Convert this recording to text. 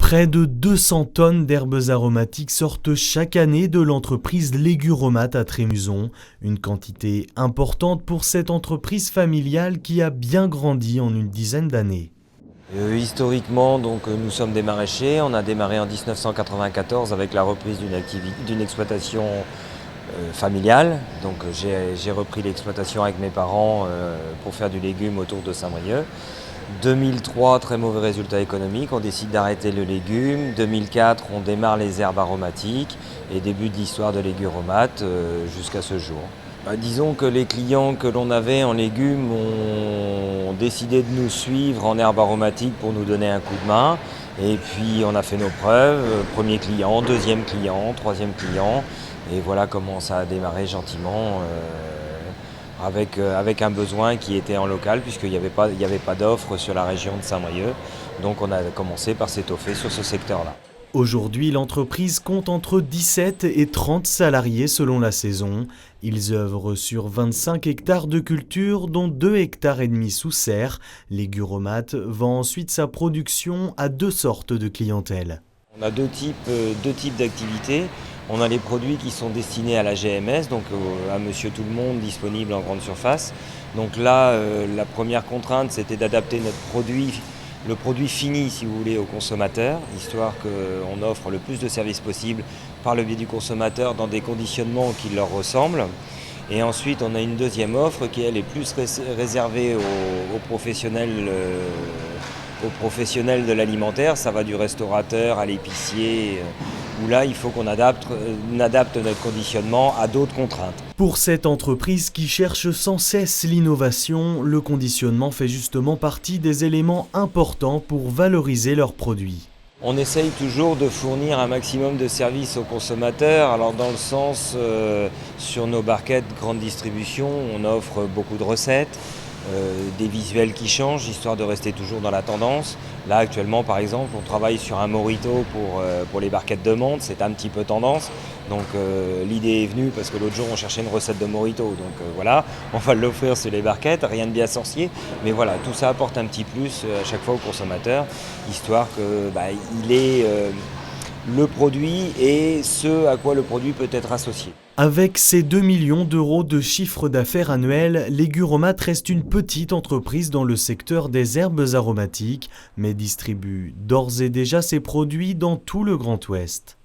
Près de 200 tonnes d'herbes aromatiques sortent chaque année de l'entreprise Léguromat à Trémuson, une quantité importante pour cette entreprise familiale qui a bien grandi en une dizaine d'années. Historiquement, nous sommes des maraîchers. On a démarré en 1994 avec la reprise d'une exploitation familiale. J'ai repris l'exploitation avec mes parents pour faire du légume autour de Saint-Brieuc. 2003, très mauvais résultat économique, on décide d'arrêter le légume. 2004, on démarre les herbes aromatiques et début de l'histoire de Léguromat jusqu'à ce jour. Disons que les clients que l'on avait en légumes ont décidé de nous suivre en herbes aromatiques pour nous donner un coup de main. Et puis on a fait nos preuves, premier client, deuxième client, troisième client. Et voilà comment ça a démarré gentiment. Avec un besoin qui était en local puisqu'il n'y avait pas d'offre sur la région de Saint-Brieuc. Donc on a commencé par s'étoffer sur ce secteur-là. Aujourd'hui, l'entreprise compte entre 17 et 30 salariés selon la saison. Ils œuvrent sur 25 hectares de culture, dont 2,5 hectares sous serre. Léguromat vend ensuite sa production à deux sortes de clientèle. On a deux types d'activités. On a les produits qui sont destinés à la GMS, donc à Monsieur Tout-le-Monde, disponible en grande surface. Donc là, la première contrainte, c'était d'adapter le produit fini, si vous voulez, au consommateur, histoire qu'on offre le plus de services possible par le biais du consommateur dans des conditionnements qui leur ressemblent. Et ensuite, on a une deuxième offre qui, elle, est plus réservée aux professionnels de l'alimentaire. Ça va du restaurateur à l'épicier, où là, il faut qu'on adapte notre conditionnement à d'autres contraintes. Pour cette entreprise qui cherche sans cesse l'innovation, le conditionnement fait justement partie des éléments importants pour valoriser leurs produits. On essaye toujours de fournir un maximum de services aux consommateurs. Alors dans le sens, sur nos barquettes grande distribution, on offre beaucoup de recettes. Des visuels qui changent, histoire de rester toujours dans la tendance. Là, actuellement, par exemple, on travaille sur un mojito pour les barquettes de menthe, c'est un petit peu tendance. Donc l'idée est venue parce que l'autre jour, on cherchait une recette de mojito. Donc voilà, on va l'offrir sur les barquettes, rien de bien sorcier. Mais voilà, tout ça apporte un petit plus à chaque fois au consommateur, histoire qu'il ait le produit et ce à quoi le produit peut être associé. Avec ses 2 millions d'euros de chiffre d'affaires annuel, Léguromat reste une petite entreprise dans le secteur des herbes aromatiques, mais distribue d'ores et déjà ses produits dans tout le Grand Ouest.